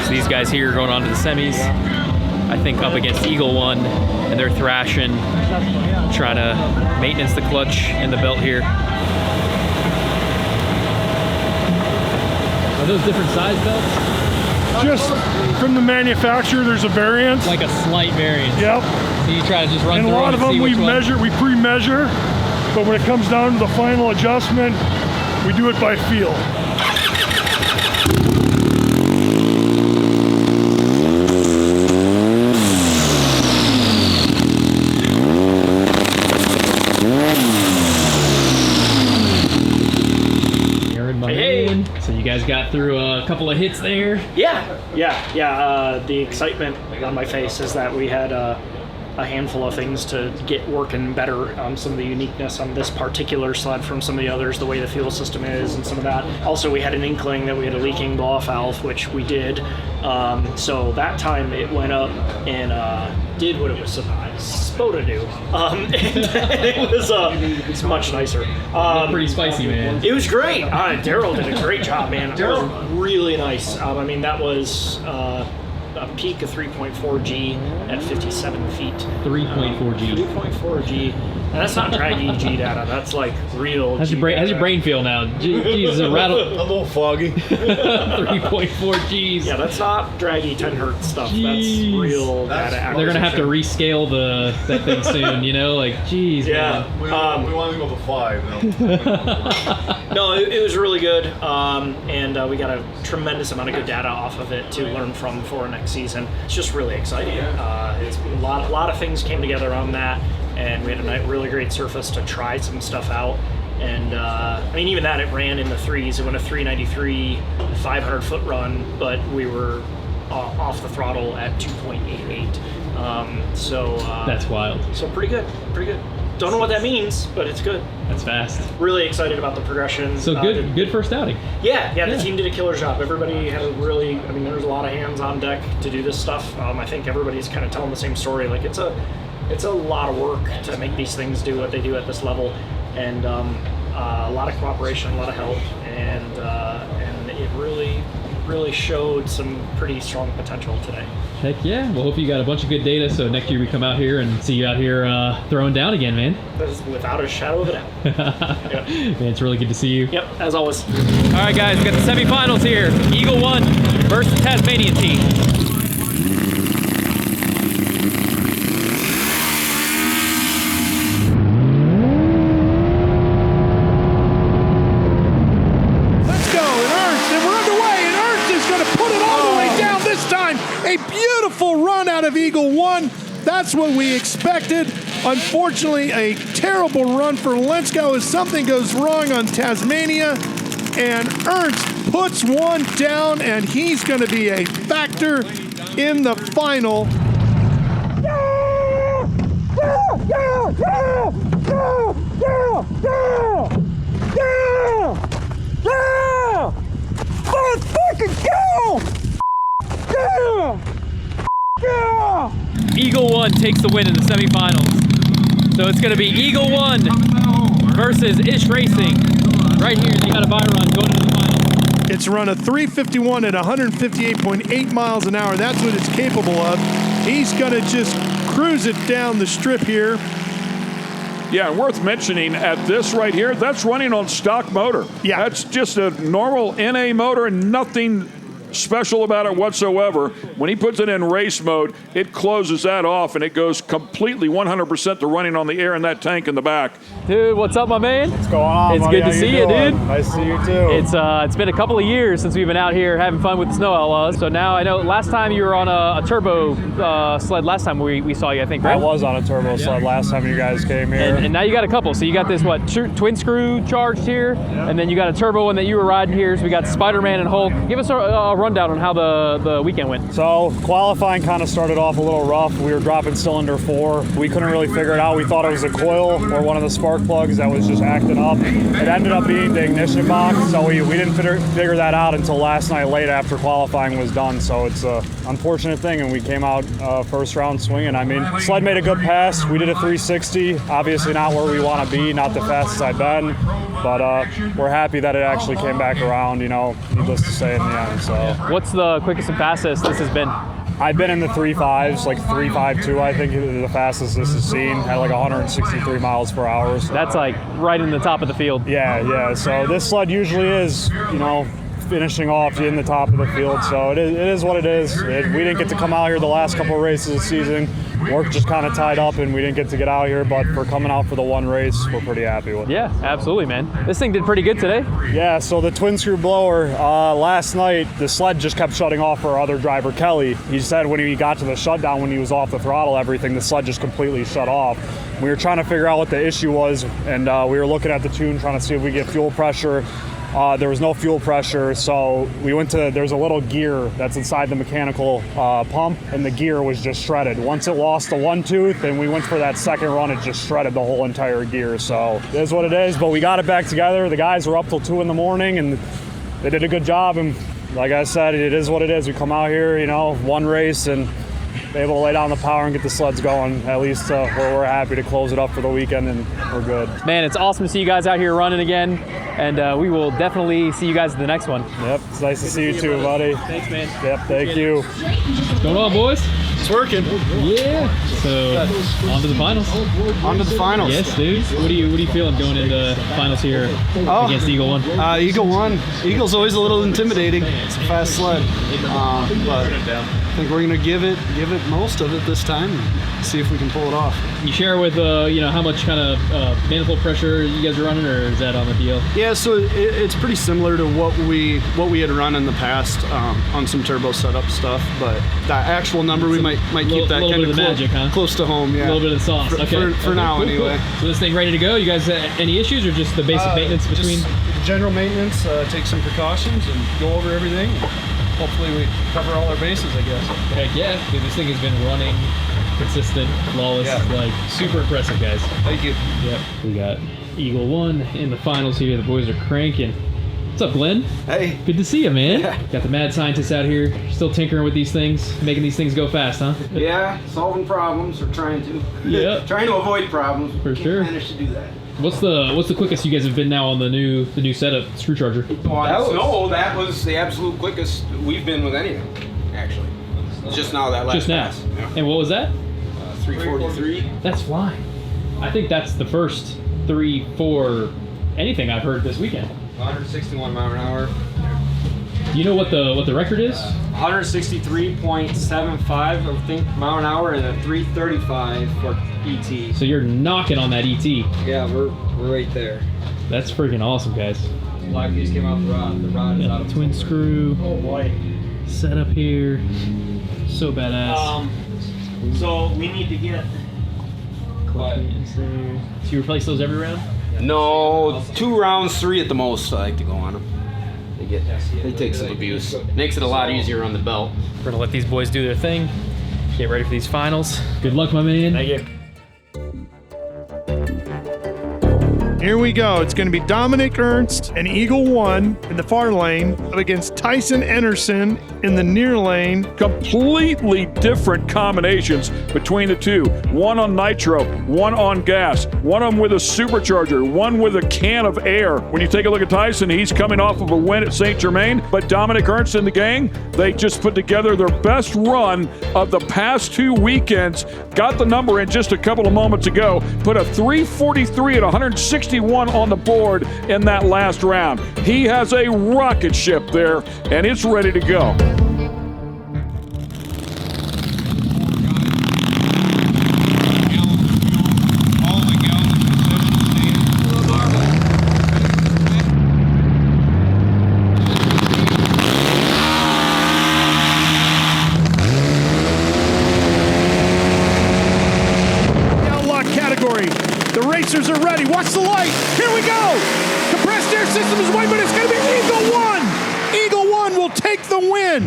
So these guys here are going on to the semis. I think up against Eagle 1, and they're thrashing, trying to maintenance the clutch and the belt here. Are those different size belts? Just from the manufacturer, there's a variant. Like a slight variance. Yep. So you try to just run And a through lot of them we pre-measure, but when it comes down to the final adjustment, we do it by feel. Hey. So you guys got through a couple of hits there. Yeah. The excitement on my face is that we had a handful of things to get working better. Some of the uniqueness on this particular sled from some of the others, the way the fuel system is and some of that. Also, we had an inkling that we had a leaking blow-off valve, which we did. So that time it went up and did what it was supposed to do. And it was it's much nicer. Pretty spicy, man. It was great. Daryl did a great job, man. It was really nice. I mean, that was a peak of 3.4 G at 57 feet. 3.4 G. 3.4 G. And that's not draggy G data. That's like real. How's your brain feel now? Jeez, a rattle. A little foggy. 3.4 Gs. Yeah, that's not draggy 10 hertz stuff. Jeez. That's real data acquisition. They're gonna have to rescale that thing soon. Like, geez. Yeah. We want to go to 5 now. No, it was really good, and we got a tremendous amount of good data off of it to learn from for next season. It's just really exciting. It's a lot of things came together on that, and we had a really great surface to try some stuff out. And I mean, even that, it ran in the threes. It went a 393 500-foot run, but we were off the throttle at 2.88. So that's wild. So pretty good. Don't know what that means, but it's good. That's fast. Really excited about the progression. So good first outing. Yeah, the team did a killer job. Everybody had a really, I mean, there's a lot of hands on deck to do this stuff. I think everybody's kind of telling the same story. Like it's a lot of work to make these things do what they do at this level, and a lot of cooperation, a lot of help, and it really showed some pretty strong potential today. Heck yeah. Well, hope you got a bunch of good data so next year we come out here and see you out here throwing down again, man. That is without a shadow of a doubt. Yep. Man, it's really good to see you. Yep, as always. All right, guys, we got the semifinals here. Eagle 1 versus Tasmanian team. A beautiful run out of Eagle 1. That's what we expected. Unfortunately, a terrible run for Lensko as something goes wrong on Tasmania. And Ernst puts one down, and he's going to be a factor in the final. Let's fucking go! Eagle 1 takes the win in the semifinals. So it's going to be Eagle 1 versus Ish Racing. Right here, they got a Byron going into the final. It's run a 351 at 158.8 miles an hour. That's what it's capable of. He's going to just cruise it down the strip here. Yeah, and worth mentioning at this right here, that's running on stock motor. Yeah. That's just a normal NA motor and nothing special about it whatsoever. When he puts it in race mode, it closes that off and it goes completely 100% to running on the air in that tank in the back. Dude, what's up, my man? What's going on? It's buddy? good to How see you you, doing? dude. Nice to see you too. It's been a couple of years since we've been out here having fun with the Snow Outlaws. So now I know last time you were on a turbo sled. Last time we saw you, I think, right? I was on a turbo sled last time you guys came here. And now you got a couple. So you got this twin screw charged here, and then you got a turbo one that you were riding here. So we got Spider-Man and Hulk. Give us a rundown on how the weekend went. So qualifying kind of started off a little rough. We were dropping cylinder 4. We couldn't really figure it out. We thought it was a coil or one of the spark plugs that was just acting up. It ended up being the ignition box, so we didn't figure that out until last night late after qualifying was done. So it's an unfortunate thing, and we came out first round swinging. I mean, sled made a good pass. We did a 360. Obviously not where we want to be, not the fastest I've been, but we're happy that it actually came back around, you know, needless to say in the end. So what's the quickest and fastest this has been? I've been in the 3.5s, like 3.52, I think is the fastest this is seen, at like 163 miles per hour. So. That's like right in the top of the field. Yeah. So this sled usually is, you know, finishing off in the top of the field. So it is what it is. We didn't get to come out here the last couple of races of the season. Work just kind of tied up and we didn't get to get out here, but for coming out for the one race, we're pretty happy with it. Yeah, absolutely, man. This thing did pretty good today. Yeah, so the twin screw blower, last night, the sled just kept shutting off for our other driver, Kelly. He said when he got to the shutdown, when he was off the throttle, everything, the sled just completely shut off. We were trying to figure out what the issue was, and we were looking at the tune, trying to see if we get fuel pressure. There was no fuel pressure, so we went to, there's a little gear that's inside the mechanical pump, and the gear was just shredded. Once it lost the one tooth and we went for that second run, it just shredded the whole entire gear. So it is what it is, but we got it back together. The guys were up till 2 in the morning and they did a good job. And like I said, it is what it is. We come out here, you know, one race and be able to lay down the power and get the sleds going, at least where we're happy to close it up for the weekend, and we're good. Man, it's awesome to see you guys out here running again, and we will definitely see you guys in the next one. Yep, it's nice to see you too, buddy. Thanks, man. Yep, thank you. What's going on, boys? It's working. Yeah. So, on to the finals. On to the finals. Yes, dude. What are you feeling going into finals here against Eagle 1? Eagle 1. Eagle's always a little intimidating. It's a fast sled, but I think we're gonna give it most of it this time and see if we can pull it off. You share with you know, how much kind of manifold pressure you guys are running, or is that on the deal? Yeah, so it's pretty similar to what we had run in the past on some turbo setup stuff, but that actual number we might keep that kind of close to home. Yeah, a little bit of the sauce. Okay. For now, cool, anyway. Cool. So this thing ready to go? You guys any issues, or just the basic maintenance between? Just general maintenance. Take some precautions and go over everything. Hopefully we cover all our bases, I guess. Heck yeah, dude, this thing has been running consistent, flawless, like super impressive, guys. Thank you. Yep. We got Eagle 1 in the finals here. The boys are cranking. What's up, Glenn? Hey. Good to see you, man. Got the mad scientists out here, still tinkering with these things, making these things go fast, huh? Yeah, solving problems or trying to. Yeah. Trying to avoid problems. For sure. Managed to do that. What's the quickest you guys have been now on the new setup, Screw Charger? That was the absolute quickest we've been with anything, actually. Just now, that last Just now. pass. Yeah. And what was that? 343. That's flying. I think that's the first 3-4 anything I've heard this weekend. 161 mile an hour. Do you know what the record is? 163.75, I think, mile an hour, and a 335 for ET. So you're knocking on that ET. Yeah, we're right there. That's freaking awesome, guys. Black piece came off the rod. The rod is out of twin screw. Oh boy. Setup here. So badass. So we need to get. So you replace those every round? No, 2 rounds, 3 at the most. I like to go on them. They take some abuse. Makes it a lot easier on the belt. We're gonna let these boys do their thing. Get ready for these finals. Good luck, my man. Thank you. Here we go. It's going to be Dominic Ernst and Eagle 1 in the far lane up against Tyson Anderson in the near lane. Completely different combinations between the two. One on nitro, one on gas, one of them with a supercharger, one with a can of air. When you take a look at Tyson, he's coming off of a win at St. Germain, but Dominic Ernst and the gang, they just put together their best run of the past 2 weekends. Got the number in just a couple of moments ago. Put a 343 at 161 on the board in that last round. He has a rocket ship there, and it's ready to go. Racers are ready. Watch the light. Here we go. Compressed air system is white, but it's going to be Eagle 1. Eagle 1 will take the win.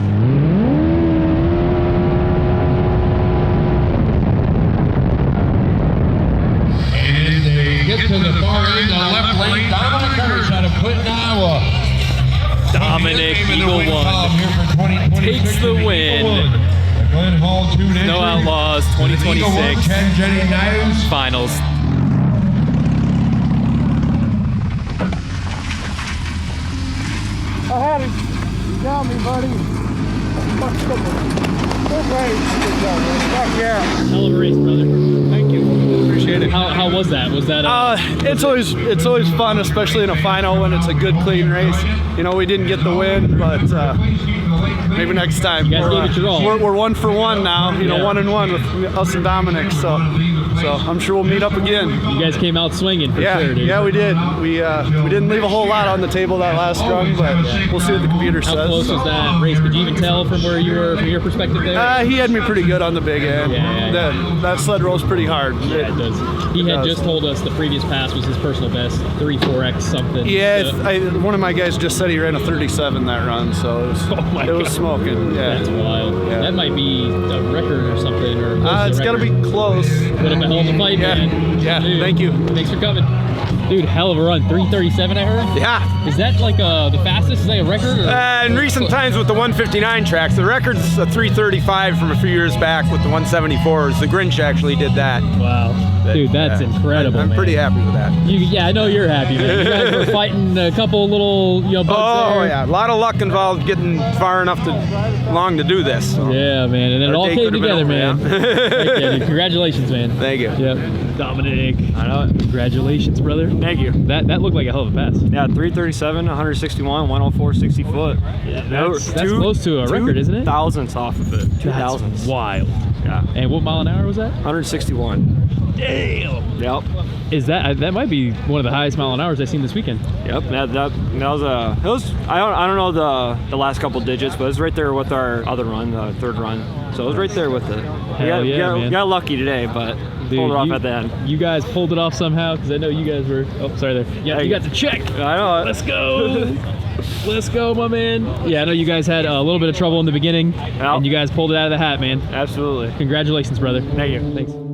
And they get to the far end, the left lane. Dominic Ernst out of Clinton, Iowa. Dominic, Eagle 1 takes the win. Snow Outlaws 2026 finals. I had him. You got me, buddy. Good race. Good job, man. Fuck yeah. Hell of a race, brother. Thank you. Appreciate it. How was that? Was that? It's always fun, especially in a final when it's a good, clean race. You know, we didn't get the win, but maybe next time. You guys gave it your all. We're 1 for 1 now. You know, 1-1 with us and Dominic. So I'm sure we'll meet up again. You guys came out swinging for sure, dude. Yeah, we did. We didn't leave a whole lot on the table that last run, but we'll see what the computer says. How close was that race? Could you even tell from where you were, from your perspective there? He had me pretty good on the big end. Yeah. That sled rolls pretty hard. Yeah, it does. He had just told us the previous pass was his personal best, 3-4x something. Yeah, one of my guys just said he ran a 37 that run, so it was smoking. Yeah. That's wild. Yeah. That might be a record or something. Or it's got to be close. Put up a hell of a fight, man. Yeah, dude, thank you. Thanks for coming. Dude, hell of a run. 337, I heard? Yeah. Is that like the fastest? Is that a record? Or? In recent times with the 159 tracks, the record's a 335 from a few years back with the 174s. The Grinch actually did that. Wow. Dude, that's incredible. I'm pretty happy with that. Yeah, I know you're happy, man. You guys were fighting a couple little, bugs there. Yeah, a lot of luck involved getting far enough long to do this. So. Yeah, man, and then it all came together, man. Yeah. Dude, congratulations, man. Thank you. Yep. Dominic, I know it. Congratulations, brother. Thank you. That looked like a hell of a pass. Yeah, 337, 161, 104, 60 foot. Yeah, that's close to a record, isn't it? 2,000ths off of it. 2,000. That's wild. Yeah. And what mile an hour was that? 161. Damn. Yep. Is that might be one of the highest mile an hours I've seen this weekend? Yep. That was I don't know the last couple digits, but it was right there with our other run, the third run. So it was right there with it. We got lucky today, but pulled it off at the end. You guys pulled it off somehow, because I know you guys were. Oh, sorry there. Yeah, you got the check. I know it. Let's go. Let's go, my man. Yeah, I know you guys had a little bit of trouble in the beginning, and you guys pulled it out of the hat, man. Absolutely. Congratulations, brother. Thank you. Thanks.